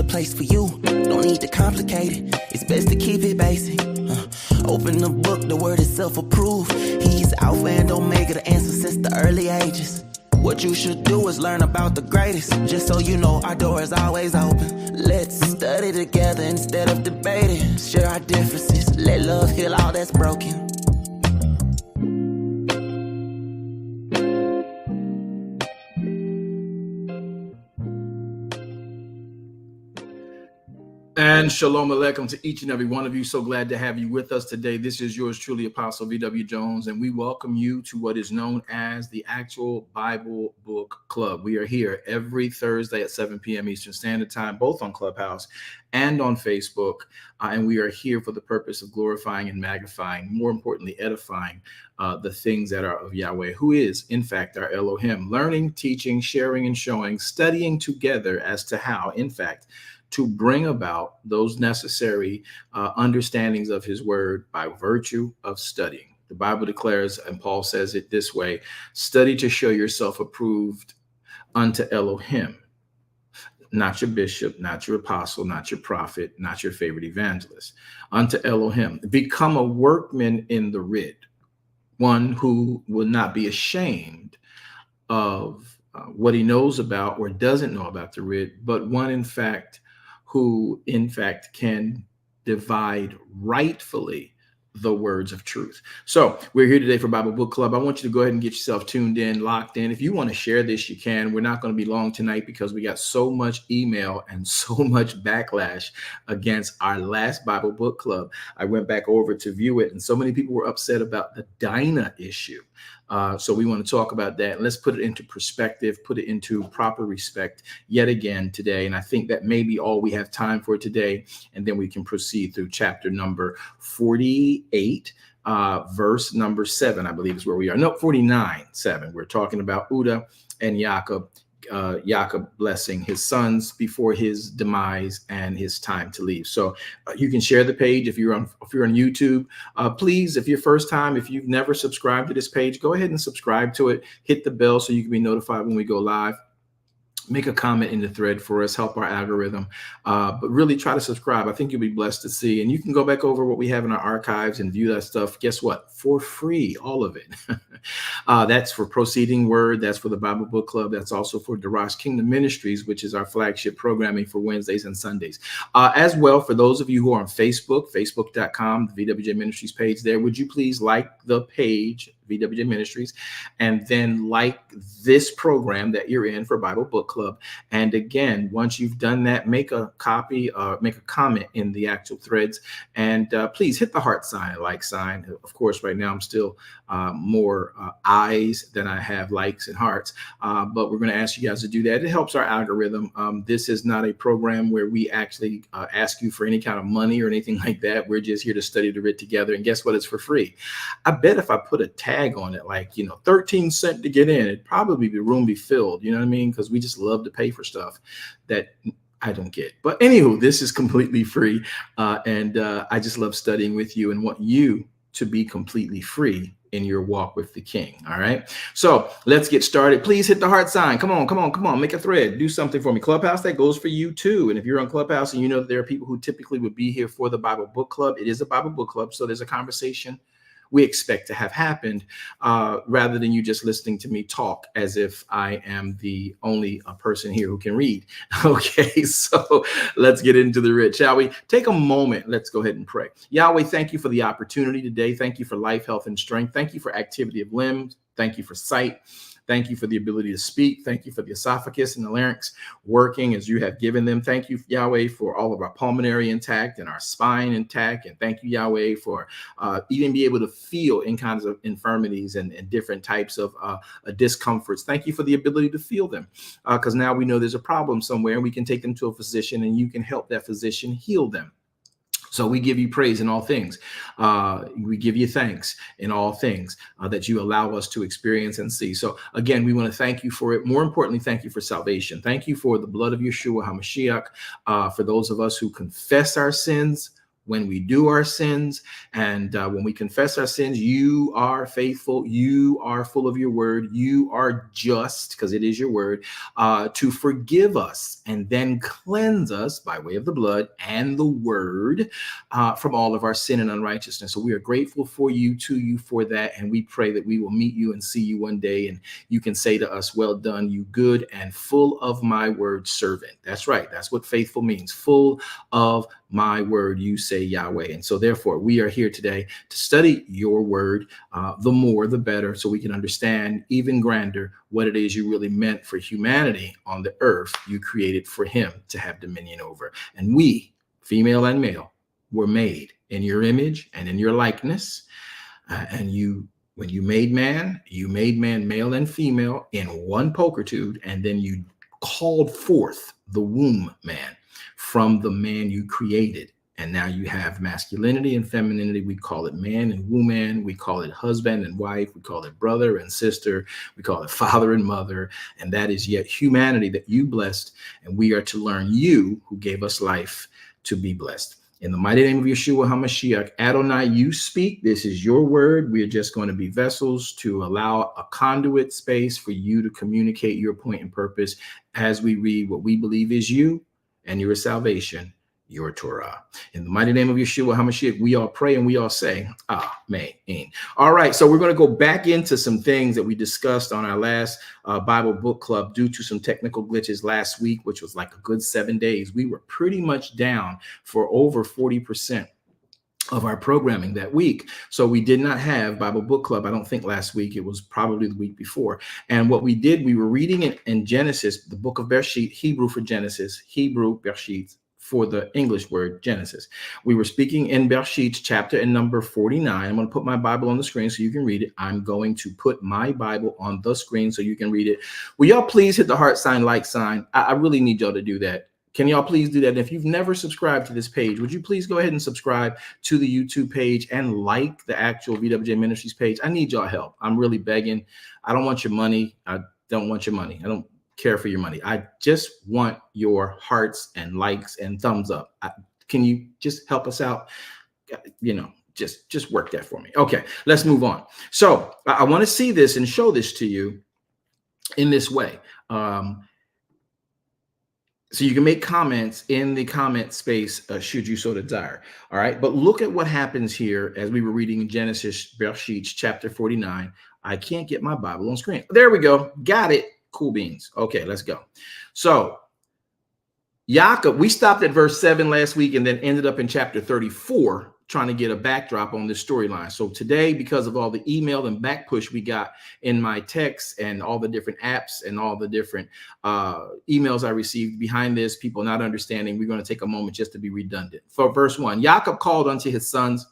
the place for you. Don't need to complicate it. It's best to keep it basic. Open the book, the word itself approved. He's Alpha and Omega, the answer since the early ages. What you should do is learn about the greatest. Just so you know, our door is always open. Let's study together instead of debating. Share our differences. Let love heal all that's broken. And shalom aleichem to each and every one of you. So glad to have you with us today. This is yours truly, Apostle V.W. Jones, and we welcome you to what is known as the Actual Bible Book Club. We are here every Thursday at 7 p.m. Eastern Standard Time, both on Clubhouse and on Facebook. And we are here for the purpose of glorifying and magnifying, more importantly, edifying the things that are of Yahweh, who is, in fact, our Elohim. Learning, teaching, sharing, and showing, studying together as to how, in fact, to bring about those necessary understandings of his word by virtue of studying. The Bible declares, and Paul says it this way, study to show yourself approved unto Elohim, not your bishop, not your apostle, not your prophet, not your favorite evangelist, unto Elohim. Become a workman in the writ, one who will not be ashamed of what he knows about or doesn't know about the writ, but one, in fact, who in fact can divide rightfully the words of truth. So we're here today for Bible Book Club. I want you to go ahead and get yourself tuned in, locked in. If you want to share this, you can. We're not going to be long tonight because we got so much email and so much backlash against our last Bible Book Club. I went back over to view it, and so many people were upset about the Dinah issue. So we want to talk about that. Let's put it into perspective, put it into proper respect yet again today. And I think that may be all we have time for today. And then we can proceed through chapter number 48, verse number 7, I believe is where we are. No, 49:7. We're talking about Uda and Jacob blessing his sons before his demise and his time to leave. So you can share the page if you're on YouTube. Please, if you're first time, if you've never subscribed to this page, go ahead and subscribe to it. Hit the bell so you can be notified when we go live. Make a comment in the thread for us, help our algorithm, but really try to subscribe. I think you'll be blessed to see. And you can go back over what we have in our archives and view that stuff. Guess what? For free, all of it. That's for Proceeding Word. That's for the Bible Book Club. That's also for Darash Kingdom Ministries, which is our flagship programming for Wednesdays and Sundays. As well, for those of you who are on Facebook, facebook.com, the VWJ Ministries page there, would you please like the page, VWJ Ministries, and then like this program that you're in for Bible Book Club. And again, once you've done that, make a copy, make a comment in the actual threads, and please hit the heart sign, like sign. Of course, right now I'm still more eyes than I have likes and hearts, but we're going to ask you guys to do that. It helps our algorithm. This is not a program where we actually ask you for any kind of money or anything like that. We're just here to study the writ together, and guess what? It's for free. I bet if I put a tag on it, like, 13 cents to get in, it'd probably the room be filled. You know what I mean? Because we just love to pay for stuff that I don't get. But anywho, this is completely free. And I just love studying with you and want you to be completely free in your walk with the King. All right. So let's get started. Please hit the heart sign. Come on. Make a thread. Do something for me. Clubhouse, that goes for you too. And if you're on Clubhouse and you know that there are people who typically would be here for the Bible Book Club, it is a Bible Book Club. So there's a conversation we expect to have happened, rather than you just listening to me talk as if I am the only person here who can read. Okay, so let's get into the writ, shall we? Take a moment. Let's go ahead and pray. Yahweh, thank you for the opportunity today. Thank you for life, health, and strength. Thank you for activity of limbs. Thank you for sight. Thank you for the ability to speak. Thank you for the esophagus and the larynx working as you have given them. Thank you, Yahweh, for all of our pulmonary intact and our spine intact. And thank you, Yahweh, for even be able to feel in kinds of infirmities and different types of discomforts. Thank you for the ability to feel them, because now we know there's a problem somewhere and we can take them to a physician and you can help that physician heal them. So we give you praise in all things. We give you thanks in all things that you allow us to experience and see. So again, we want to thank you for it. More importantly, thank you for salvation. Thank you for the blood of Yeshua HaMashiach. For those of us who confess our sins, when we do our sins and when we confess our sins, you are faithful, you are full of your word, you are just, because it is your word, to forgive us and then cleanse us by way of the blood and the word from all of our sin and unrighteousness. So we are grateful for you, to you for that. And we pray that we will meet you and see you one day. And you can say to us, well done, you good and full of my word servant. That's right. That's what faithful means. Full of my word, you say Yahweh. And so therefore we are here today to study your word, the more, the better, so we can understand even grander what it is you really meant for humanity on the earth you created for him to have dominion over. And we, female and male, were made in your image and in your likeness. And you, when you made man male and female in one pulchritude, and then you called forth the womb man from the man you created. And now you have masculinity and femininity. We call it man and woman. We call it husband and wife. We call it brother and sister. We call it father and mother. And that is yet humanity that you blessed. And we are to learn you, who gave us life, to be blessed. In the mighty name of Yeshua HaMashiach, Adonai, you speak. This is your word. We are just going to be vessels to allow a conduit space for you to communicate your point and purpose as we read what we believe is you and your salvation, your Torah. In the mighty name of Yeshua HaMashiach, we all pray and we all say, Amen. All right, so we're going to go back into some things that we discussed on our last Bible book club due to some technical glitches last week, which was like a good 7 days. We were pretty much down for over 40% of our programming that week. So we did not have Bible book club. I don't think last week. It was probably the week before. And what we did, we were reading it in Genesis, the book of Bereishit, Hebrew for Genesis, Hebrew Bereishit for the English word Genesis. We were speaking in Bereishit chapter and number 49. I'm going to put my Bible on the screen so you can read it. I'm going to put my Bible on the screen so you can read it. Will y'all please hit the heart sign, like sign? I really need y'all to do that. Can y'all please do that? And if you've never subscribed to this page, would you please go ahead and subscribe to the YouTube page and like the actual VWJ Ministries page? I need y'all help. I'm really begging. I don't want your money. I don't want your money. I don't care for your money. I just want your hearts and likes and thumbs up. Can you just help us out? You know, just work that for me. Okay, let's move on. So I want to see this and show this to you in this way. So you can make comments in the comment space should you so desire. All right. But look at what happens here as we were reading Genesis Bereishit chapter 49. I can't get my Bible on screen. There we go. Got it. Cool beans. Okay, let's go. So Yaakov, we stopped at verse 7 last week and then ended up in chapter 34 trying to get a backdrop on this storyline. So today, because of all the email and back push we got in my texts and all the different apps and all the different emails I received behind this, people not understanding, we're going to take a moment just to be redundant. For verse 1, Yaakov called unto his sons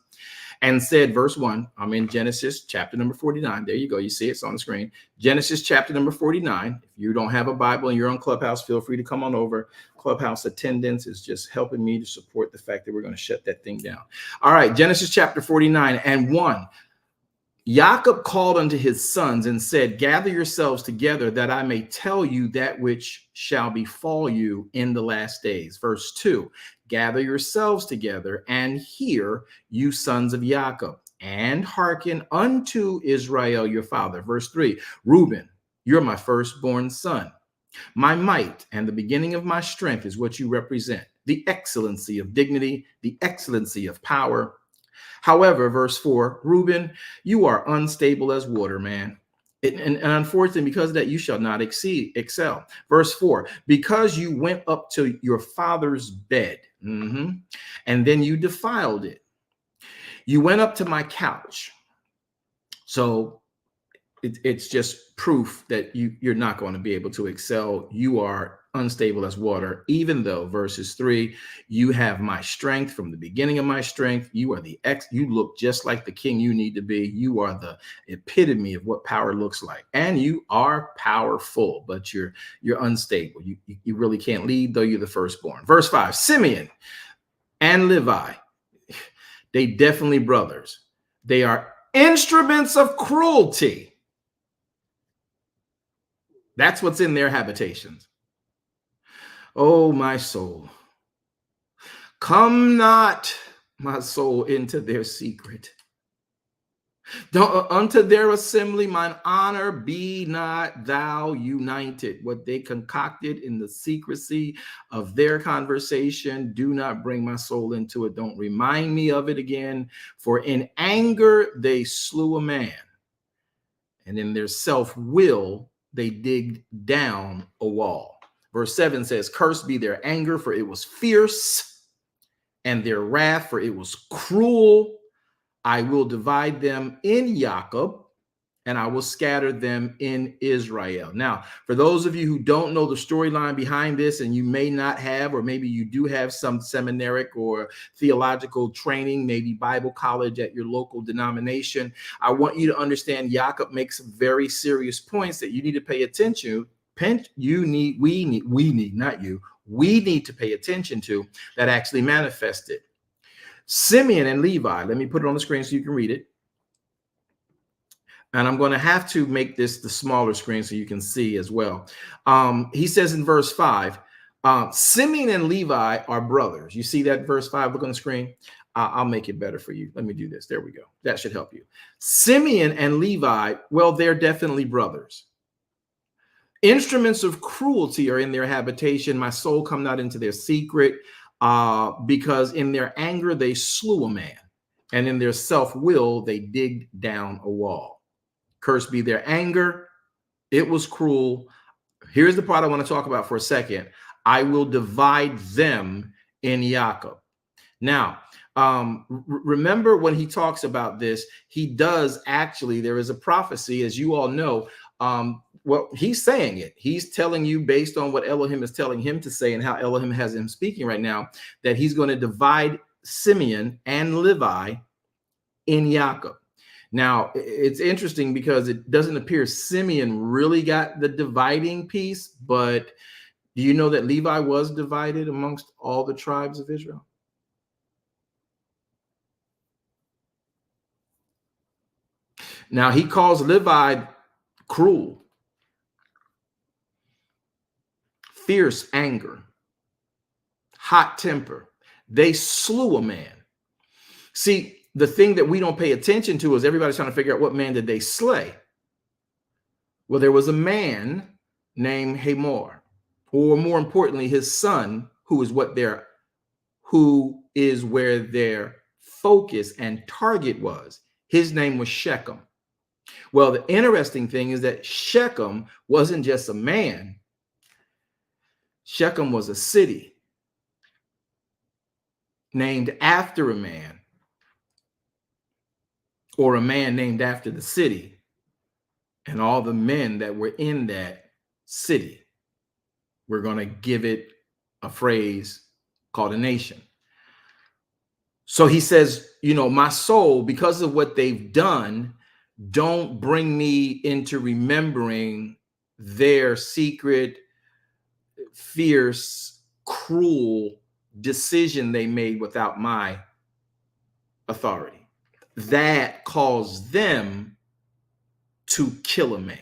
and said, verse 1, I'm in Genesis chapter number 49. There you go. You see it's on the screen. Genesis chapter number 49. If you don't have a Bible and you're on Clubhouse, feel free to come on over. Clubhouse attendance is just helping me to support the fact that we're going to shut that thing down. All right, Genesis chapter 49 and 1. Jacob called unto his sons and said, gather yourselves together that I may tell you that which shall befall you in the last days. Verse 2, gather yourselves together and hear, you sons of Jacob, and hearken unto Israel your father. Verse 3, Reuben, you're my firstborn son. My might and the beginning of my strength is what you represent, the excellency of dignity, the excellency of power. However, verse 4, Reuben, you are unstable as water, man. And unfortunately, because of that, you shall not excel. Verse 4, because you went up to your father's bed, and then you defiled it. You went up to my couch. So it's just proof that you're not going to be able to excel. You are unstable as water, even though verses 3, you have my strength from the beginning of my strength. You are you look just like the king you need to be. You are the epitome of what power looks like. And you are powerful, but you're unstable. You really can't lead, though you're the firstborn. Verse 5, Simeon and Levi, they definitely brothers. They are instruments of cruelty. That's what's in their habitations. Oh, my soul, come not my soul into their secret. Don't, unto their assembly, mine honor be not thou united. What they concocted in the secrecy of their conversation, do not bring my soul into it. Don't remind me of it again. For in anger they slew a man, and in their self-will they digged down a wall. Verse 7 says, cursed be their anger, for it was fierce, and their wrath, for it was cruel. I will divide them in Jacob, and I will scatter them in Israel. Now, for those of you who don't know the storyline behind this, and you may not have, or maybe you do have some seminaric or theological training, maybe Bible college at your local denomination, I want you to understand Jacob makes very serious points that you need to pay attention to. We need to pay attention to that actually manifested. Simeon and Levi, let me put it on the screen so you can read it. And I'm going to have to make this the smaller screen so you can see as well. He says in verse 5, Simeon and Levi are brothers. You see that verse 5? Look on the screen. I'll make it better for you. Let me do this. There we go. That should help you. Simeon and Levi, well, they're definitely brothers. Instruments of cruelty are in their habitation. My soul come not into their secret. Because in their anger they slew a man, and in their self-will they digged down a wall. Cursed be their anger, it was cruel. Here's the part I want to talk about for a second. I will divide them in Jacob. Now, remember when he talks about this, he does actually, there is a prophecy, as you all know. Well, he's saying it. He's telling you based on what Elohim is telling him to say and how Elohim has him speaking right now, that he's going to divide Simeon and Levi in Jacob. Now, it's interesting because it doesn't appear Simeon really got the dividing piece, but do you know that Levi was divided amongst all the tribes of Israel? Now, he calls Levi cruel, fierce anger, hot temper. They slew a man. See, the thing that we don't pay attention to is everybody's trying to figure out what man did they slay. Well, there was a man named Hamor, or more importantly, his son, who is where their focus and target was. His name was Shechem. Well, the interesting thing is that Shechem wasn't just a man. Shechem was a city named after a man, or a man named after the city, and all the men that were in that city. We're going to give it a phrase called a nation. So he says, you know, my soul, because of what they've done, don't bring me into remembering their secret, fierce, cruel decision they made without my authority. That caused them to kill a man.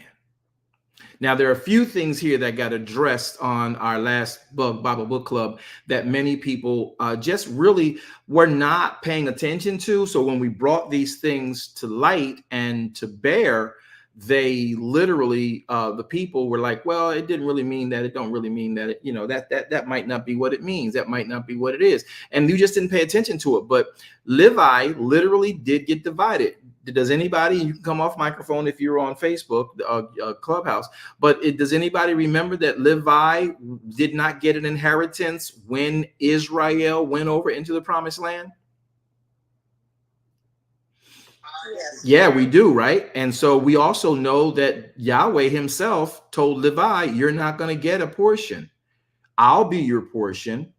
Now, there are a few things here that got addressed on our last Bible Book Club that many people just really were not paying attention to. So when we brought these things to light and to bear, they literally, the people were like, well, it didn't really mean that. It don't really mean that. It, you know, that might not be what it means. That might not be what it is. And you just didn't pay attention to it. But Levi literally did get divided. Does anybody, you can come off microphone if you're on Facebook, Clubhouse, but does anybody remember that Levi did not get an inheritance when Israel went over into the promised land? Yes. Yeah, we do, right? And so we also know that Yahweh himself told Levi, you're not going to get a portion. I'll be your portion.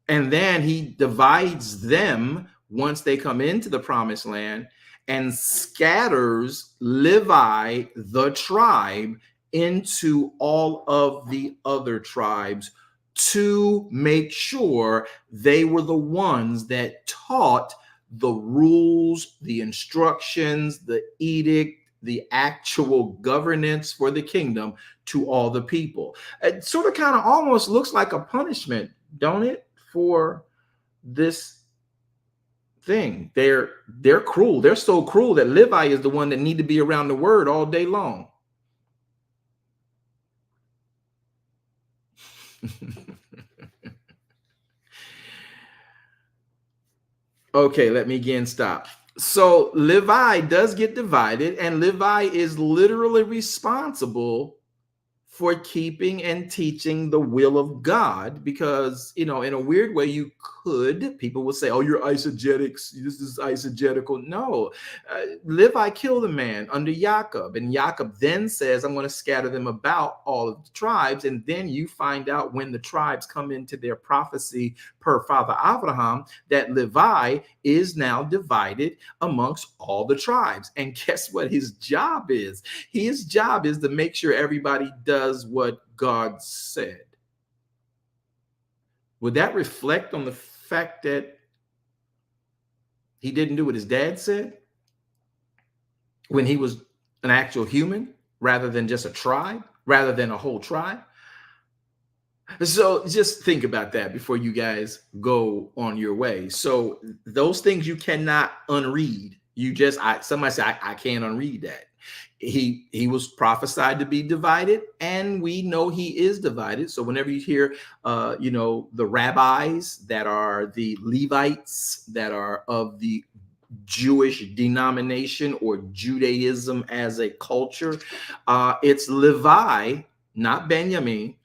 And then he divides them once they come into the promised land and scatters Levi, the tribe, into all of the other tribes to make sure they were the ones that taught the rules, the instructions, the edict, the actual governance for the kingdom to all the people. It sort of kind of almost looks like a punishment, don't it, for this thing. They're cruel. They're so cruel that Levi is the one that need to be around the word all day long. Okay, let me again stop. So Levi does get divided, and Levi is literally responsible for keeping and teaching the will of God, because, in a weird way, people will say, oh, you're eisegetics, this is eisegetical. No, Levi killed a man under Jacob, and Jacob then says, I'm going to scatter them about all of the tribes. And then you find out, when the tribes come into their prophecy per Father Abraham, that Levi is now divided amongst all the tribes. And guess what his job is? His job is to make sure everybody does what God said. Would that reflect on the fact that he didn't do what his dad said when he was an actual human, rather than just a tribe, rather than a whole tribe? So just think about that before you guys go on your way. So those things you cannot unread. Somebody say, I can't unread that. He was prophesied to be divided, and we know he is divided. So whenever you hear the rabbis that are the Levites, that are of the Jewish denomination or Judaism as a culture, it's Levi, not Benjamin,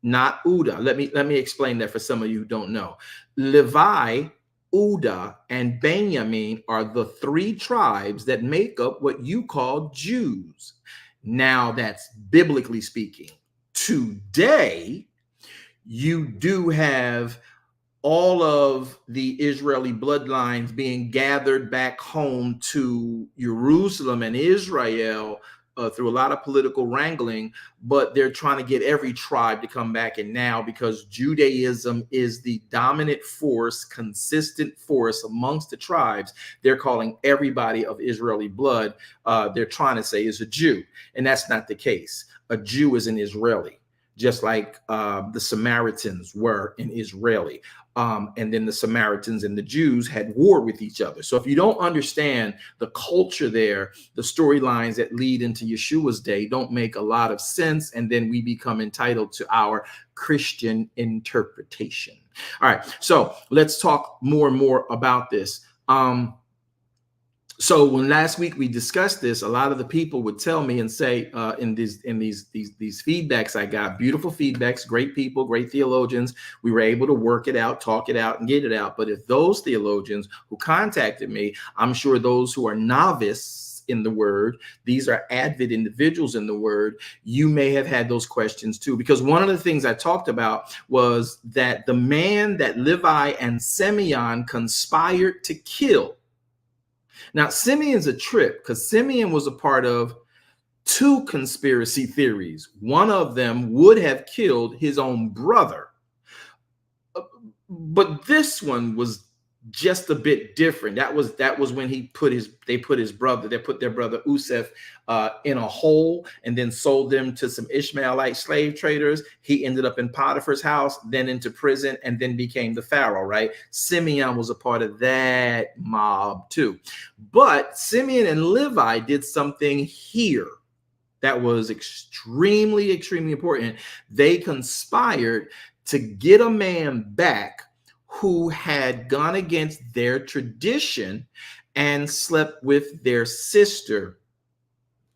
not Uda. Let me explain that for some of you who don't know. Levi, Uda, and Benjamin are the three tribes that make up what you call Jews. Now, that's biblically speaking. Today, you do have all of the Israeli bloodlines being gathered back home to Jerusalem and Israel through a lot of political wrangling, but they're trying to get every tribe to come back. And now, because Judaism is the dominant force, consistent force amongst the tribes, they're calling everybody of Israeli blood, they're trying to say, is a Jew. And that's not the case. A Jew is an Israeli, just like the Samaritans were an Israeli. And then the Samaritans and the Jews had war with each other. So if you don't understand the culture there, the storylines that lead into Yeshua's day don't make a lot of sense. And then we become entitled to our Christian interpretation. All right, so let's talk more and more about this. So when last week we discussed this, a lot of the people would tell me and say, in these feedbacks I got, beautiful feedbacks, great people, great theologians, we were able to work it out, talk it out, and get it out. But if those theologians who contacted me, I'm sure those who are novice in the word, these are avid individuals in the word, you may have had those questions too. Because one of the things I talked about was that the man that Levi and Simeon conspired to kill. Now, Simeon's a trip, because Simeon was a part of two conspiracy theories. One of them would have killed his own brother. But this one was just a bit different. That was when they put their brother Usef in a hole and then sold them to some Ishmaelite slave traders. He ended up in Potiphar's house, then into prison, and then became the Pharaoh, right? Simeon was a part of that mob too. But Simeon and Levi did something here that was extremely, extremely important. They conspired to get a man back who had gone against their tradition and slept with their sister,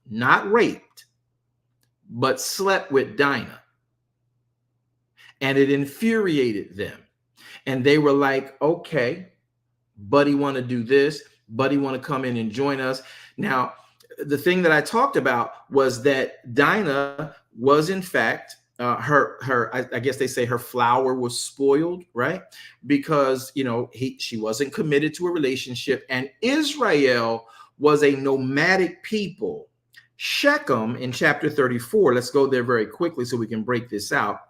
not raped, but slept with Dinah. And it infuriated them. And they were like, okay, buddy want to do this, buddy want to come in and join us. Now, the thing that I talked about was that Dinah was in fact, I guess they say her flower was spoiled, right? Because, she wasn't committed to a relationship, and Israel was a nomadic people. Shechem in chapter 34, let's go there very quickly so we can break this out.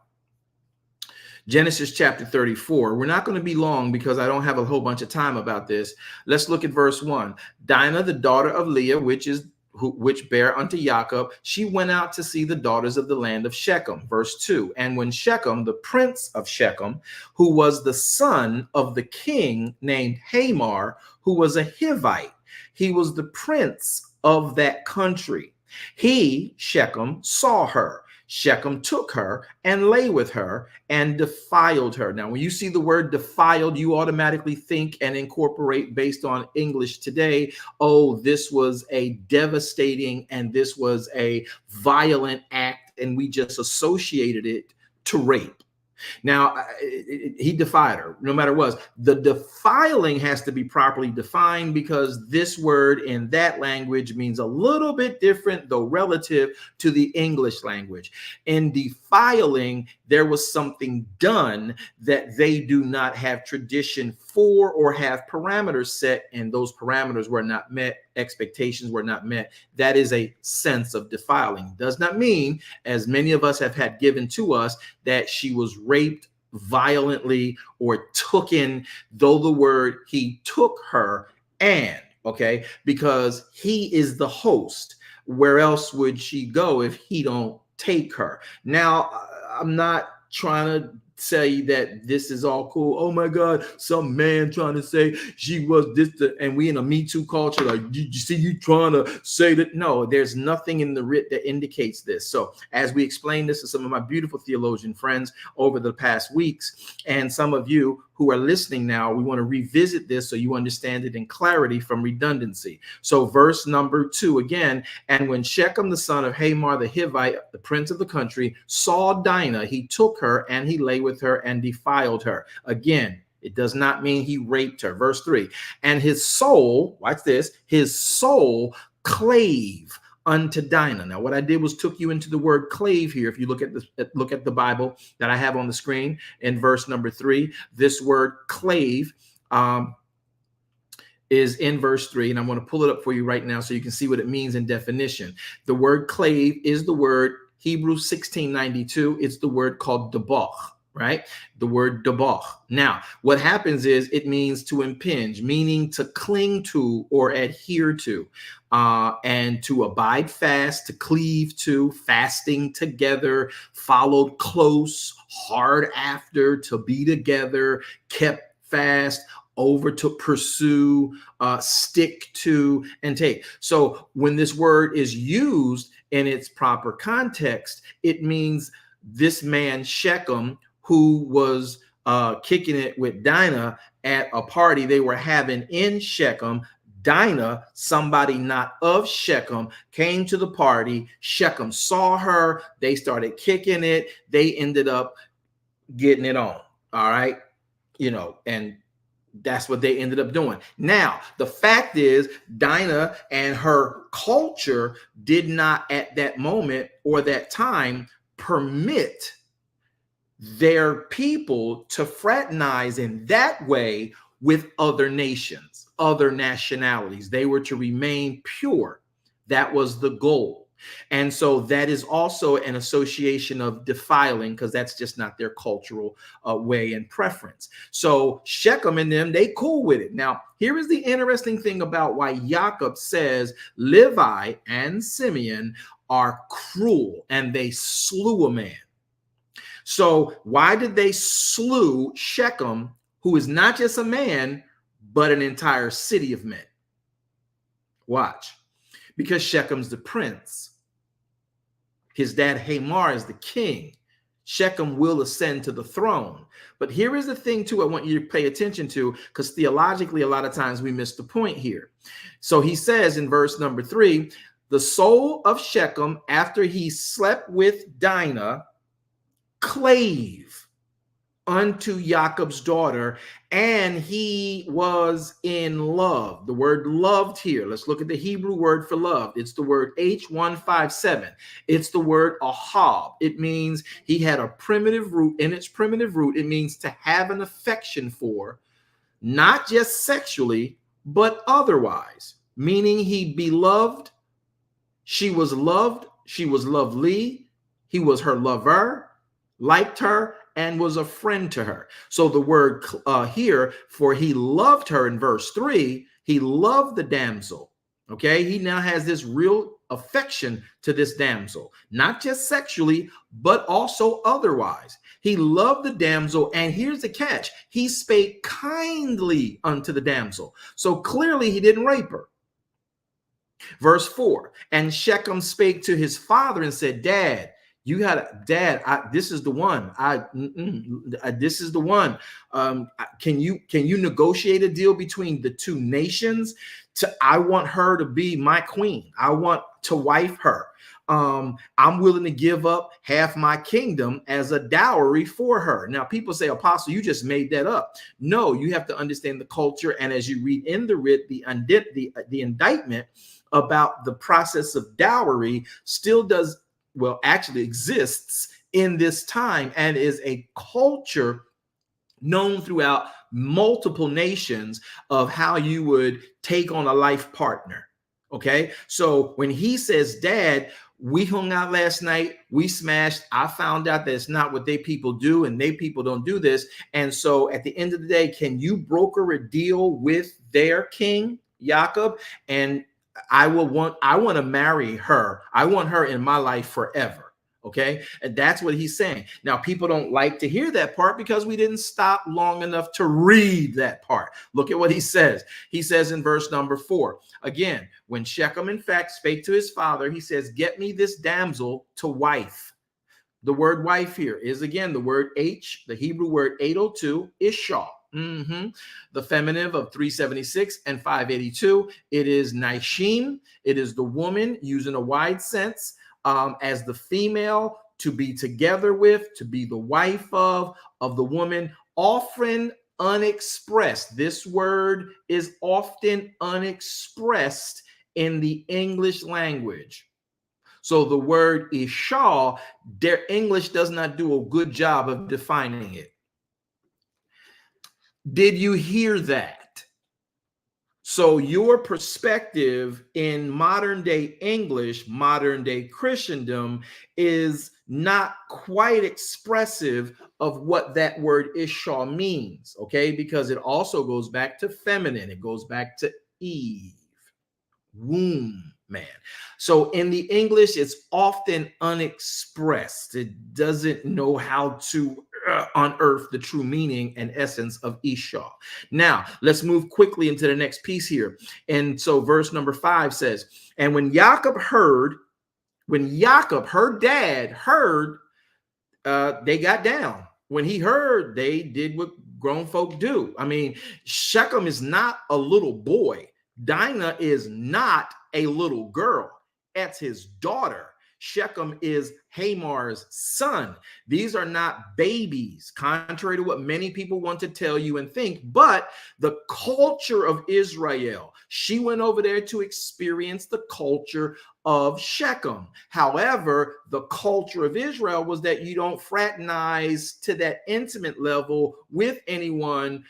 Genesis chapter 34. We're not going to be long because I don't have a whole bunch of time about this. Let's look at verse 1. Dinah, the daughter of Leah, which is which bare unto Jacob, she went out to see the daughters of the land of Shechem. Verse 2. And when Shechem, the prince of Shechem, who was the son of the king named Hamor, who was a Hivite, he was the prince of that country. He, Shechem, saw her. Shechem took her and lay with her and defiled her. Now, when you see the word defiled, you automatically think and incorporate based on English today, oh, this was a devastating and this was a violent act, and we just associated it to rape. Now, he defied her, no matter what. The defiling has to be properly defined because this word in that language means a little bit different, though relative to the English language. In defiling, there was something done that they do not have tradition for or have parameters set, and those parameters were not met. Expectations were not met. That is a sense of defiling. Does not mean, as many of us have had given to us, that she was raped violently or taken, though the word he took her and, okay, because he is the host. Where else would she go if he don't take her? Now, I'm not trying to say that this is all cool. Oh my God, some man trying to say she was this, and we in a Me Too culture. Like, did you see you trying to say that? No, there's nothing in the writ that indicates this. So as we explain this to some of my beautiful theologian friends over the past weeks, and some of you who are listening now, we want to revisit this so you understand it in clarity from redundancy. So verse number 2 again, and when Shechem, the son of Hamor, the Hivite, the prince of the country, saw Dinah, he took her and he lay with her and defiled her. Again, it does not mean he raped her. Verse 3, and his soul, watch this, his soul clave unto Dinah. Now, what I did was took you into the word clave here. If you look at the Bible that I have on the screen in verse number 3, this word clave is in verse 3, and I'm going to pull it up for you right now so you can see what it means in definition. The word clave is the word Hebrews 16:92. It's the word called debach. Right? The word debach. Now, what happens is it means to impinge, meaning to cling to or adhere to, and to abide fast, to cleave to, fasting together, followed close, hard after, to be together, kept fast, over to pursue, stick to, and take. So when this word is used in its proper context, it means this man Shechem, who was kicking it with Dinah at a party they were having in Shechem. Dinah, somebody not of Shechem, came to the party. Shechem saw her. They started kicking it. They ended up getting it on. All right. You know, and that's what they ended up doing. Now, the fact is, Dinah and her culture did not at that moment or that time permit their people to fraternize in that way with other nations, other nationalities. They were to remain pure. That was the goal. And so that is also an association of defiling, because that's just not their cultural way and preference. So Shechem and them, they cool with it. Now, here is the interesting thing about why Jacob says Levi and Simeon are cruel and they slew a man. So why did they slew Shechem, who is not just a man, but an entire city of men? Watch. Because Shechem's the prince. His dad Hamor is the king. Shechem will ascend to the throne. But here is the thing, too, I want you to pay attention to, because theologically, a lot of times we miss the point here. So he says in verse number 3, the soul of Shechem, after he slept with Dinah, clave unto Jacob's daughter, and he was in love. The word loved here, let's look at the Hebrew word for love. It's the word H157. It's the word ahab. It means he had a primitive root. In its primitive root, it means to have an affection for, not just sexually, but otherwise, meaning he beloved, she was loved, she was lovely, he was her lover, liked her, and was a friend to her. So the word here for he loved her in verse 3, he loved the damsel. Okay, he now has this real affection to this damsel, not just sexually, but also otherwise. He loved the damsel, and here's the catch: he spake kindly unto the damsel. So clearly, he didn't rape her. Verse 4, and Shechem spake to his father and said, Dad, you had a dad. This is the one. This is the one. Can you negotiate a deal between the two nations? I want her to be my queen. I want to wife her. I'm willing to give up half my kingdom as a dowry for her. Now, people say, Apostle, you just made that up. No, you have to understand the culture. And as you read in the writ, the indictment about the process of dowry still actually exists in this time and is a culture known throughout multiple nations of how you would take on a life partner. Okay, so when he says, Dad, we hung out last night, we smashed, I found out that it's not what they people do, and they people don't do this. And so at the end of the day, can you broker a deal with their king, Jacob? And I want to marry her. I want her in my life forever. Okay. And that's what he's saying. Now, people don't like to hear that part because we didn't stop long enough to read that part. Look at what he says. He says in verse number 4, again, when Shechem, in fact, spake to his father, he says, get me this damsel to wife. The word wife here is, again, the word the Hebrew word 802, ishah. The feminative of 376 and 582. It is Naishim. It is the woman, using a wide sense, as the female to be together with, to be the wife of the woman, often unexpressed. This word is often unexpressed in the English language. So the word ishah, their English does not do a good job of defining it. Did you hear that? So your perspective in modern day English, modern day Christendom, is not quite expressive of what that word ishah means, okay? Because it also goes back to feminine. It goes back to Eve, womb, man. So in the English, it's often unexpressed. It doesn't know how to unearth the true meaning and essence of Ishah. Now, let's move quickly into the next piece here. And so verse number 5 says, and when Jacob, her dad heard, they got down. When he heard, they did what grown folk do. I mean, Shechem is not a little boy. Dinah is not a little girl. That's his daughter. Shechem is Hamar's son. These are not babies, contrary to what many people want to tell you and think, but the culture of Israel. She went over there to experience the culture of Shechem. However, the culture of Israel was that you don't fraternize to that intimate level with anyone,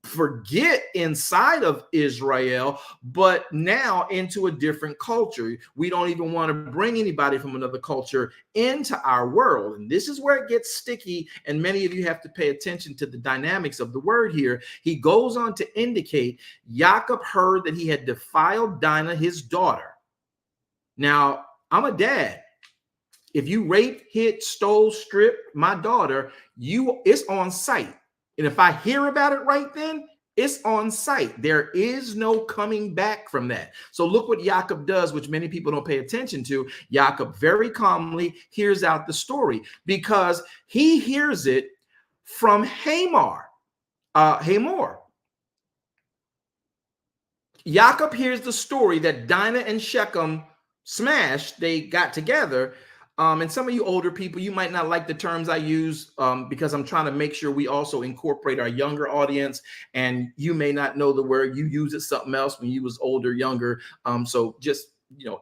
forget inside of Israel, but now into a different culture. We don't even want to bring anybody from another culture into our world. And this is where it gets sticky. And many of you have to pay attention to the dynamics of the word here. He goes on to indicate Jacob heard that he had defiled Dinah, his daughter. Now, I'm a dad. If you rape, hit, stole, stripped my daughter, it's on sight. And if I hear about it right then, it's on sight. There is no coming back from that. So look what Jacob does, which many people don't pay attention to. Jacob very calmly hears out the story because he hears it from Hamor. Jacob hears the story that Dinah and Shechem smashed. They got together. And some of you older people, you might not like the terms I use because I'm trying to make sure we also incorporate our younger audience. And you may not know the word. You use it something else when you was older, younger. So just,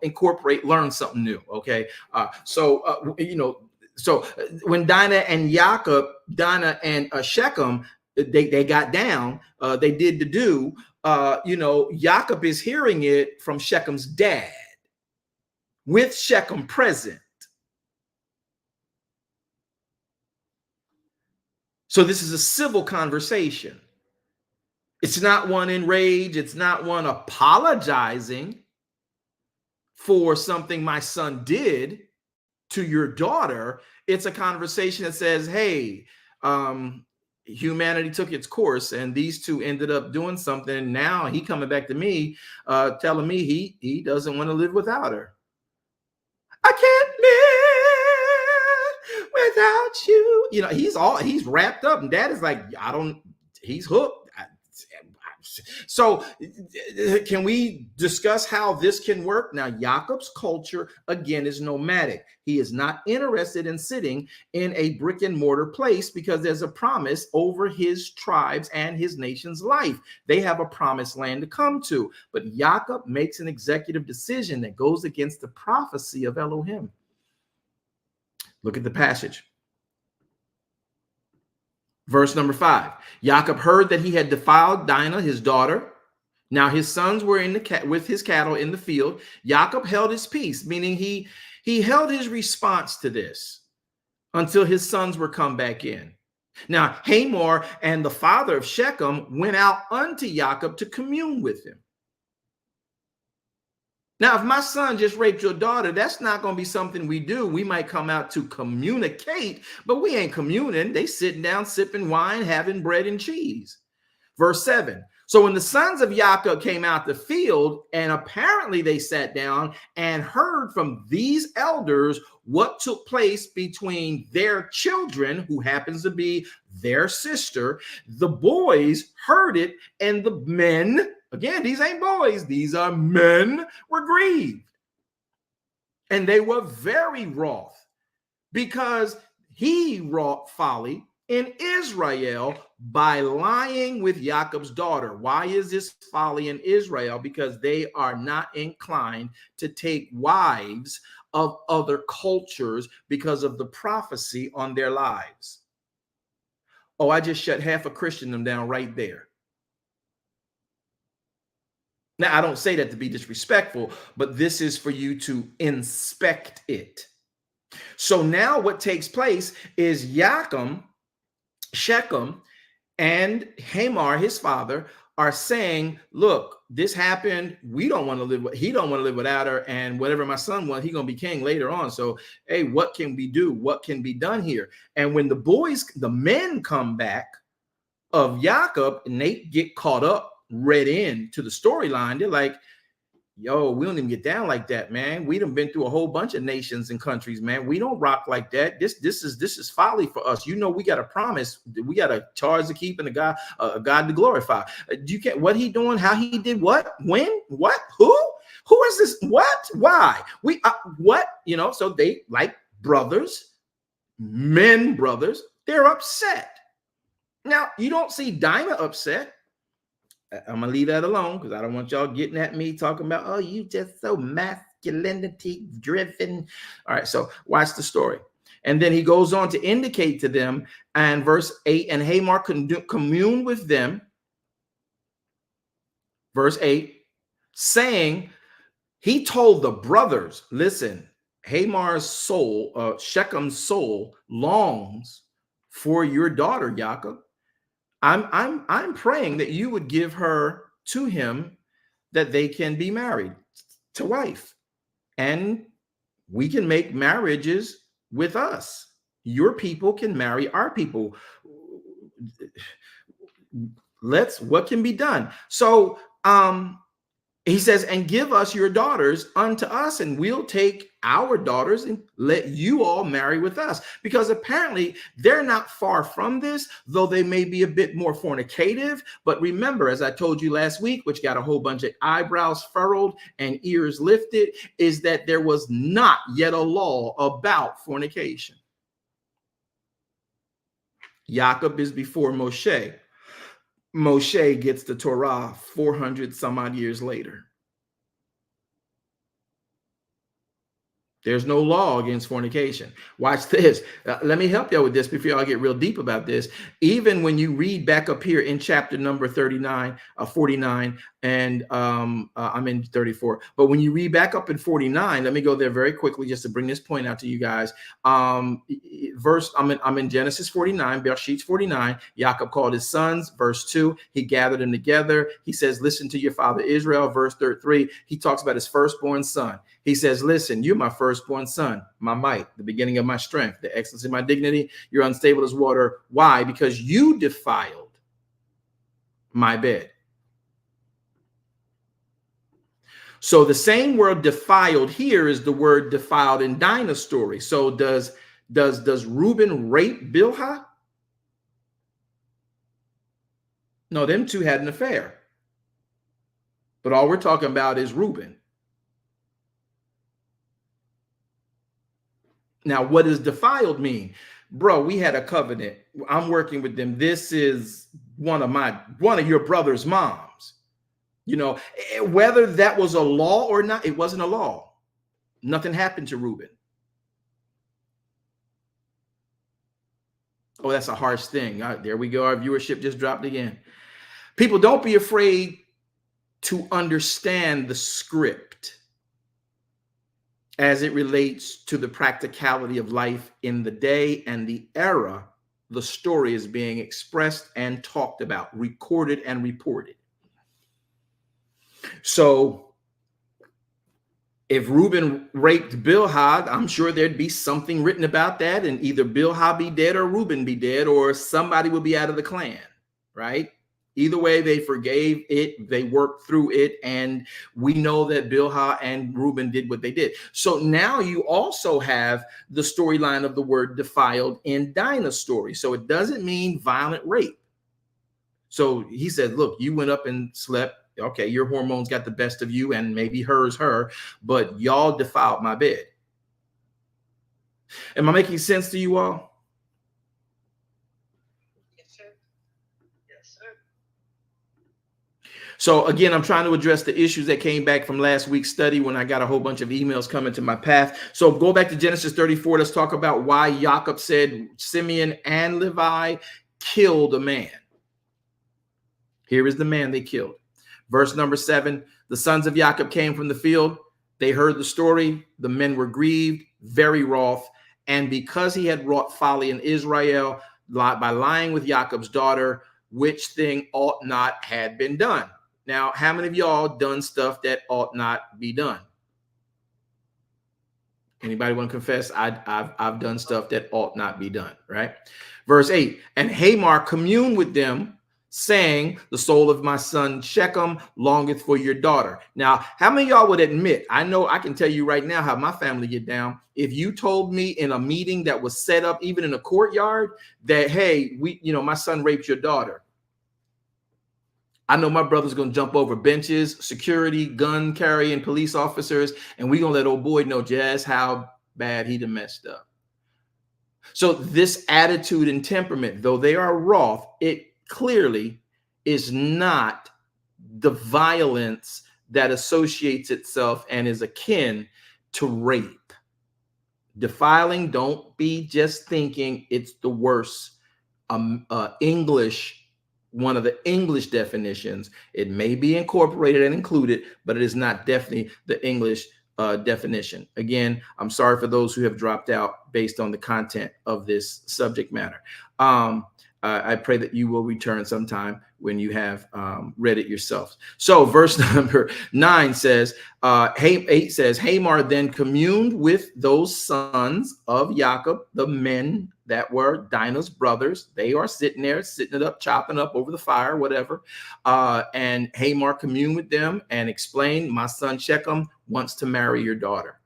incorporate, learn something new. Okay. So when Dinah and Shechem, they got down, they did the do, Jacob is hearing it from Shechem's dad with Shechem present. So this is a civil conversation. It's not one in rage. It's not one apologizing for something my son did to your daughter. It's a conversation that says, hey, humanity took its course and these two ended up doing something. Now he coming back to me, telling me he doesn't want to live without her. I can't live without you. You know, he's wrapped up, and dad is like, he's hooked. So can we discuss how this can work? Now, Jacob's culture, again, is nomadic. He is not interested in sitting in a brick and mortar place because there's a promise over his tribes and his nation's life. They have a promised land to come to. But Jacob makes an executive decision that goes against the prophecy of Elohim. Look at the passage. Verse number 5. Jacob heard that he had defiled Dinah, his daughter. Now his sons were with his cattle in the field. Jacob held his peace, meaning he held his response to this until his sons were come back in. Now Hamor and the father of Shechem went out unto Jacob to commune with him. Now, if my son just raped your daughter, that's not going to be something we do. We might come out to communicate, but we ain't communing. They sitting down, sipping wine, having bread and cheese. Verse 7. So when the sons of Jacob came out the field, and apparently they sat down and heard from these elders what took place between their children, who happens to be their sister, the boys heard it, and the men, again, these ain't boys, these are men, were grieved. And they were very wroth because he wrought folly in Israel by lying with Jacob's daughter. Why is this folly in Israel? Because they are not inclined to take wives of other cultures because of the prophecy on their lives. Oh, I just shut half of Christendom down right there. Now, I don't say that to be disrespectful, but this is for you to inspect it. So now what takes place is Shechem and Hamor, his father, are saying, look, this happened. We don't want to live. He don't want to live without her. And whatever my son wants, he's going to be king later on. So, hey, what can we do? What can be done here? And when the men come back of Jacob and they get caught up, read into the storyline, they're like, yo, we don't even get down like that, man. We done been through a whole bunch of nations and countries, man. We don't rock like that. This is folly for us. You know, we got a promise. We got a charge to keep and a God to glorify. You can't. What he doing? How he did? What? When? What? Who is this? What? Why? What? You know. So they, like brothers, brothers. They're upset. Now you don't see Dinah upset. I'm gonna leave that alone because I don't want y'all getting at me talking about, oh, you just so masculinity driven. All right, so watch the story. And then he goes on to indicate to them, and verse 8, and Hamor commune with them, verse 8, saying, he told the brothers, listen, Hamar's soul, Shechem's soul longs for your daughter, Jacob. I'm praying that you would give her to him that they can be married to wife. And we can make marriages with us. Your people can marry our people. What can be done? So he says, and give us your daughters unto us, and we'll take our daughters and let you all marry with us. Because apparently they're not far from this, though they may be a bit more fornicative. But remember, as I told you last week, which got a whole bunch of eyebrows furrowed and ears lifted, is that there was not yet a law about fornication. Jacob is before Moshe. Moshe gets the Torah 400 some odd years later. There's no law against fornication. Watch this. Let me help y'all with this before y'all get real deep about this. Even when you read back up here in chapter number 49, and I'm in 34. But when you read back up in 49, let me go there very quickly just to bring this point out to you guys. I'm in Genesis 49, Bereishit 49. Jacob called his sons, verse 2. He gathered them together. He says, listen to your father Israel, verse 33. He talks about his firstborn son. He says, listen, you're my firstborn son, my might, the beginning of my strength, the excellence of my dignity. You're unstable as water. Why? Because you defiled my bed. So the same word defiled here is the word defiled in Dinah's story. So does Reuben rape Bilhah? No, them two had an affair. But all we're talking about is Reuben. Now, what does defiled mean? Bro, we had a covenant. I'm working with them. This is one of your brother's moms. You know, whether that was a law or not, it wasn't a law. Nothing happened to Reuben. Oh, that's a harsh thing. There we go. Our viewership just dropped again. People, don't be afraid to understand the script as it relates to the practicality of life in the day and the era the story is being expressed and talked about, recorded and reported. So if Reuben raped Bilhah, I'm sure there'd be something written about that, and either Bilhah be dead or Reuben be dead, or somebody will be out of the clan, right? Either way, they forgave it, they worked through it, and we know that Bilhah and Reuben did what they did. So now you also have the storyline of the word defiled in Dinah's story. So it doesn't mean violent rape. So he said, look, you went up and slept. Okay, your hormones got the best of you, and maybe hers, but y'all defiled my bed. Am I making sense to you all? So again, I'm trying to address the issues that came back from last week's study when I got a whole bunch of emails coming to my path. So go back to Genesis 34. Let's talk about why Jacob said Simeon and Levi killed a man. Here is the man they killed. Verse number 7, the sons of Jacob came from the field. They heard the story. The men were grieved, very wroth. And because he had wrought folly in Israel by lying with Jacob's daughter, which thing ought not had been done. Now, how many of y'all done stuff that ought not be done? Anybody want to confess? I've done stuff that ought not be done, right? Verse 8, and Hamor communed with them, saying, the soul of my son Shechem longeth for your daughter. Now, how many of y'all would admit, I know I can tell you right now how my family get down. If you told me in a meeting that was set up, even in a courtyard, that, hey, my son raped your daughter, I know my brother's going to jump over benches, security, gun carrying police officers, and we're going to let old boy know just how bad he done messed up. So this attitude and temperament, though they are wroth, it clearly is not the violence that associates itself and is akin to rape. Defiling, don't be just thinking it's the worst. One of the English definitions, it may be incorporated and included, but it is not definitely the English definition. Again, I'm sorry for those who have dropped out based on the content of this subject matter. I pray that you will return sometime when you have read it yourself. So verse number 9 says, 8 says, Hamor then communed with those sons of Jacob, the men that were Dinah's brothers. They are sitting there, sitting it up, chopping up over the fire, whatever. And Hamor communed with them and explained, my son Shechem wants to marry your daughter.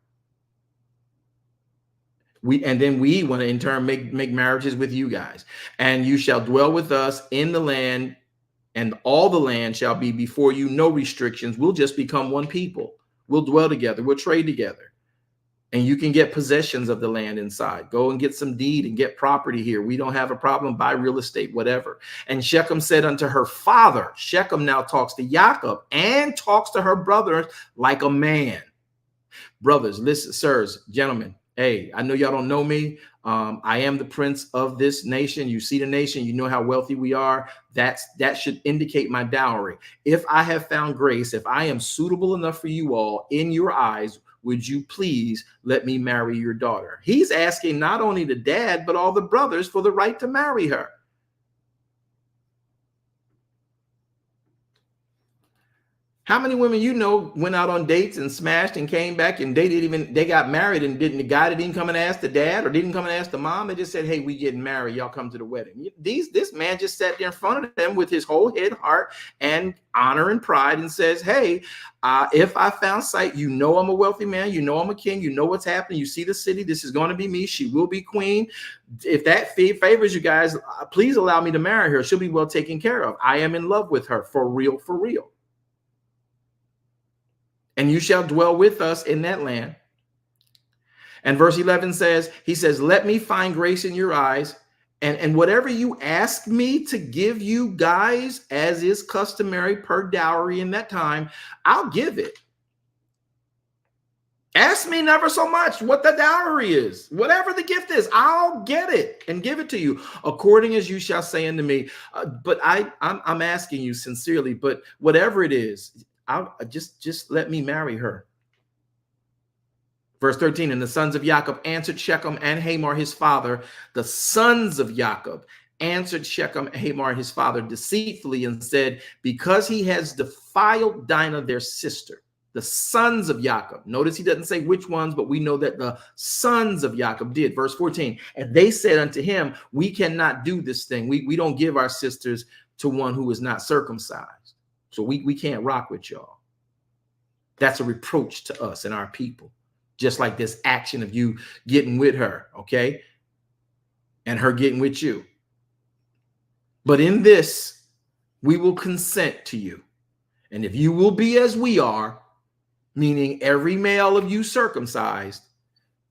And then we want to in turn make marriages with you guys, and you shall dwell with us in the land, and all the land shall be before you, no restrictions. We'll just become one people. We'll dwell together. We'll trade together, and you can get possessions of the land inside. Go and get some deed and get property here. We don't have a problem. Buy real estate, whatever. And Shechem said unto her father, Shechem now talks to Jacob and talks to her brothers like a man. Brothers, listen, sirs, gentlemen. Hey, I know y'all don't know me. I am the prince of this nation. You see the nation, you know how wealthy we are. That should indicate my dowry. If I have found grace, if I am suitable enough for you all in your eyes, would you please let me marry your daughter? He's asking not only the dad, but all the brothers for the right to marry her. How many women you know went out on dates and smashed and came back and they got married and the guy didn't come and ask the dad or didn't come and ask the mom. They just said, hey, we getting married. Y'all come to the wedding. This man just sat there in front of them with his whole head, heart, and honor and pride and says, hey, if I found sight, you know I'm a wealthy man. You know I'm a king. You know what's happening. You see the city. This is going to be me. She will be queen. If that favors you guys, please allow me to marry her. She'll be well taken care of. I am in love with her for real, for real. And you shall dwell with us in that land. And verse 11 says, he says, let me find grace in your eyes. And whatever you ask me to give you guys, as is customary per dowry in that time, I'll give it. Ask me never so much what the dowry is. Whatever the gift is, I'll get it and give it to you according as you shall say unto me. But I'm asking you sincerely, but whatever it is, I'll just let me marry her. Verse 13, and the sons of Jacob answered Shechem and Hamor his father. The sons of Jacob answered Shechem and Hamor his father deceitfully and said, because he has defiled Dinah their sister. The sons of Jacob. Notice he doesn't say which ones, but we know that the sons of Jacob did. Verse 14, and they said unto him, we cannot do this thing. We don't give our sisters to one who is not circumcised. So we can't rock with y'all. That's a reproach to us and our people. Just like this action of you getting with her, okay? And her getting with you. But in this, we will consent to you. And if you will be as we are, meaning every male of you circumcised,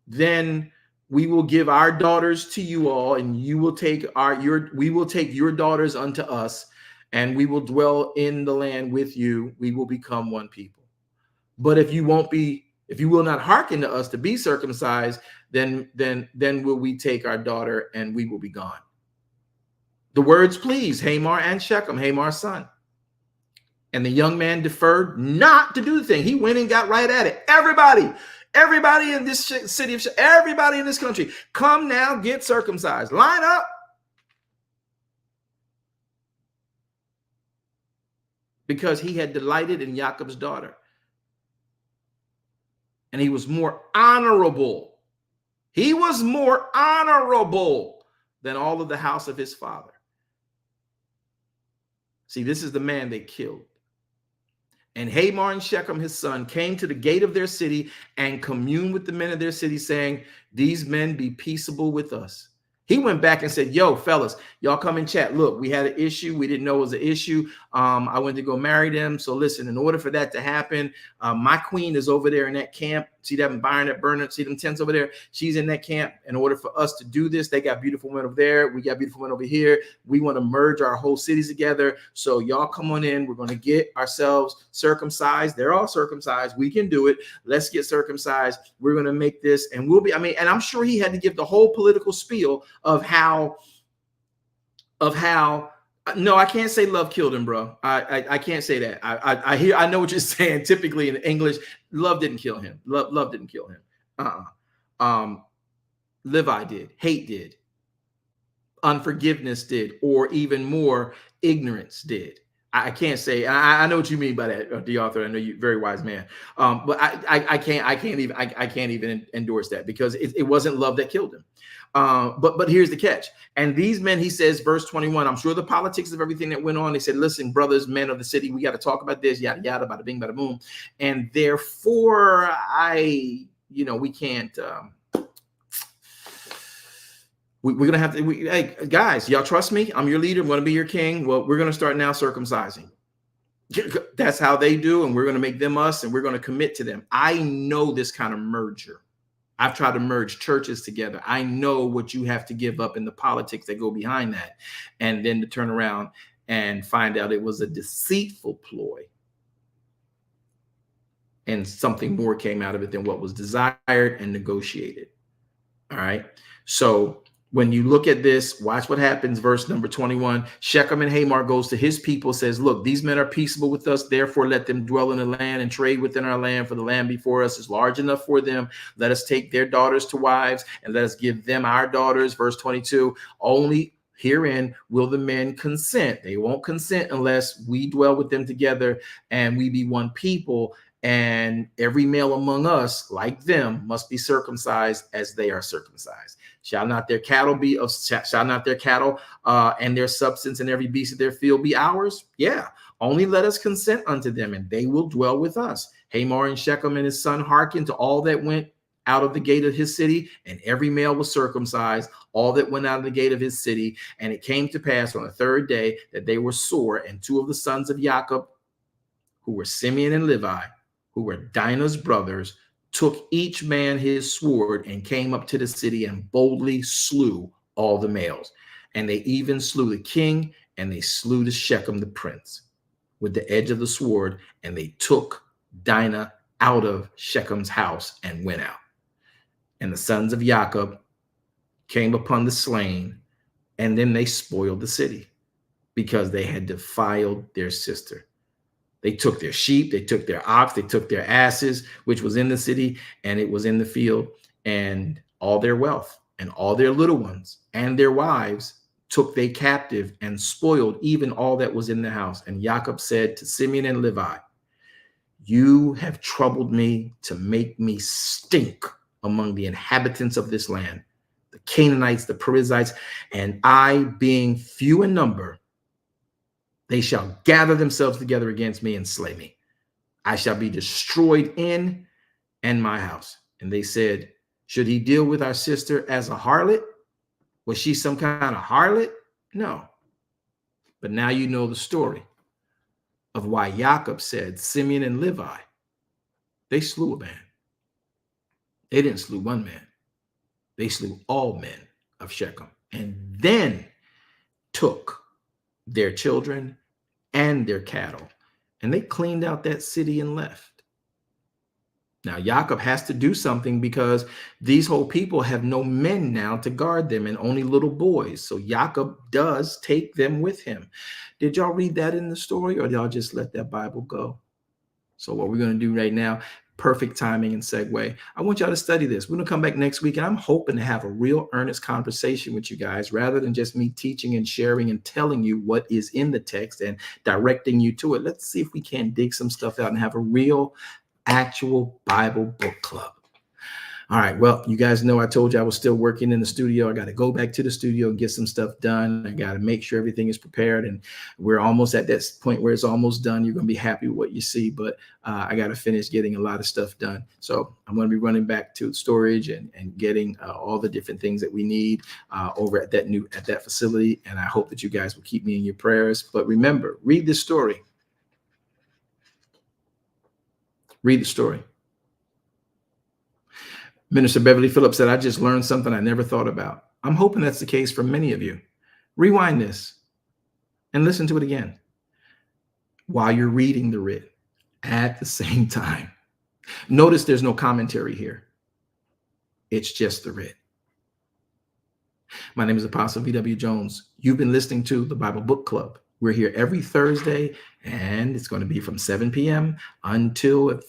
then we will give our daughters to you all, and you will take we will take your daughters unto us, and we will dwell in the land with you. We will become one people. But if you will not hearken to us to be circumcised, then will we take our daughter and we will be gone. The words pleased Hamor and Shechem, Hamor's son. And the young man deferred not to do the thing. He went and got right at it. Everybody in this city, everybody in this country, come now, get circumcised. Line up. Because he had delighted in Jacob's daughter. And he was more honorable. He was more honorable than all of the house of his father. See, this is the man they killed. And Hamor and Shechem, his son, came to the gate of their city and communed with the men of their city, saying, these men be peaceable with us. He went back and said, yo, fellas, y'all come and chat. Look, we had an issue. We didn't know it was an issue. I went to go marry them. So listen, in order for that to happen, my queen is over there in that camp. See that barn that burner? See them tents over there? She's in that camp. In order for us to do this, they got beautiful men over there. We got beautiful men over here. We want to merge our whole cities together. So y'all come on in. We're going to get ourselves circumcised. They're all circumcised. We can do it. Let's get circumcised. We're going to make this, and we'll be, and I'm sure he had to give the whole political spiel of how, no, I can't say love killed him, bro. I can't say that. I know what you're saying. Typically in English, love didn't kill him. Love didn't kill him. Levi did. Hate did. Unforgiveness did. Or even more, ignorance did. I can't say. I know what you mean by that, the author. I know you're a very wise man. But I can't even endorse that, because it wasn't love that killed him. But here's the catch. And these men, he says, verse 21, I'm sure the politics of everything that went on, they said, listen, brothers, men of the city, we got to talk about this, yada, yada, bada bing, bada boom. And therefore, we can't, we're going to have to, hey, guys, y'all trust me? I'm your leader. I'm going to be your king. Well, we're going to start now circumcising. That's how they do. And we're going to make them us, and we're going to commit to them. I know this kind of merger. I've tried to merge churches together. I know what you have to give up in the politics that go behind that. And then to turn around and find out it was a deceitful ploy. and something more came out of it than what was desired and negotiated. All right. So when you look at this, watch what happens. Verse number 21, Shechem and Hamor goes to his people, says, look, these men are peaceable with us. Therefore, let them dwell in the land and trade within our land, for the land before us is large enough for them. Let us take their daughters to wives and let us give them our daughters. Verse 22, only herein will the men consent. They won't consent unless we dwell with them together and we be one people. And every male among us, like them, must be circumcised as they are circumcised. Shall not their cattle and their substance and every beast of their field be ours? Yeah, only let us consent unto them, and they will dwell with us. Hamor and Shechem and his son hearkened to all that went out of the gate of his city, and every male was circumcised, all that went out of the gate of his city. And it came to pass on the third day that they were sore, and two of the sons of Jacob, who were Simeon and Levi, who were Dinah's brothers, took each man his sword and came up to the city and boldly slew all the males. And they even slew the king, and they slew the Shechem the prince with the edge of the sword, and they took Dinah out of Shechem's house and went out. And the sons of Jacob came upon the slain, and then they spoiled the city because they had defiled their sister. They took their sheep, they took their ox, they took their asses, which was in the city, and it was in the field, and all their wealth, and all their little ones, and their wives took they captive, and spoiled even all that was in the house. And Jacob said to Simeon and Levi, you have troubled me to make me stink among the inhabitants of this land, the Canaanites, the Perizzites, and I being few in number, they shall gather themselves together against me and slay me. I shall be destroyed in and my house. And they said, should he deal with our sister as a harlot? Was she some kind of harlot? No. But now you know the story of why Jacob said, Simeon and Levi, they slew a man. They didn't slew one man. They slew all men of Shechem, and then took their children and their cattle, and they cleaned out that city and left. Now, Jacob has to do something because these whole people have no men now to guard them and only little boys. So Jacob does take them with him. Did y'all read that in the story, or did y'all just let that Bible go? So what we're going to do right now, perfect timing and segue. I want y'all to study this. We're going to come back next week, and I'm hoping to have a real earnest conversation with you guys rather than just me teaching and sharing and telling you what is in the text and directing you to it. Let's see if we can dig some stuff out and have a real, actual Bible book club. All right. Well, you guys know I told you I was still working in the studio. I got to go back to the studio and get some stuff done. I got to make sure everything is prepared. And we're almost at that point where it's almost done. You're going to be happy with what you see. But I got to finish getting a lot of stuff done. So I'm going to be running back to storage and getting all the different things that we need over at that facility. And I hope that you guys will keep me in your prayers. But remember, read this story. Read the story. Minister Beverly Phillips said, I just learned something I never thought about. I'm hoping that's the case for many of you. Rewind this and listen to it again while you're reading the writ at the same time. Notice there's no commentary here. It's just the writ. My name is Apostle V.W. Jones. You've been listening to the Bible Book Club. We're here every Thursday, and it's going to be from 7 p.m. until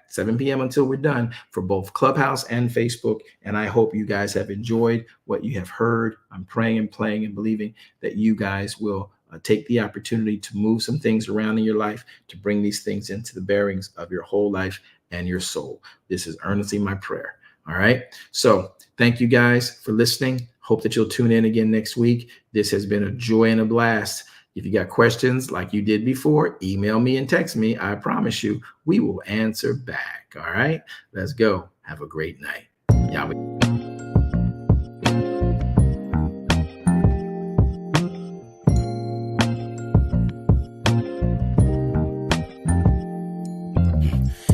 7 p.m. until we're done for both Clubhouse and Facebook. And I hope you guys have enjoyed what you have heard. I'm praying and praying and believing that you guys will take the opportunity to move some things around in your life, to bring these things into the bearings of your whole life and your soul. This is earnestly my prayer. All right. So thank you guys for listening. Hope that you'll tune in again next week. This has been a joy and a blast. If you got questions like you did before, email me and text me. I promise you, we will answer back. All right, let's go. Have a great night. Yahweh.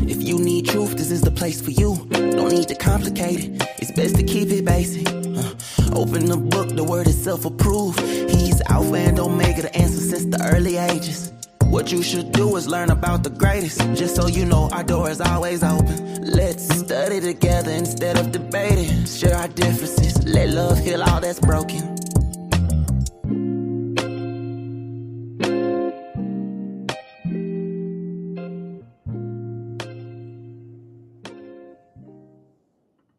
If you need truth, this is the place for you. Don't need to complicate it. It's best to keep it basic. Open the book, the word itself approved. He's Alpha and Omega, the answer since the early ages. What you should do is learn about the greatest. Just so you know, our door is always open. Let's study together instead of debating. Share our differences, let love heal all that's broken.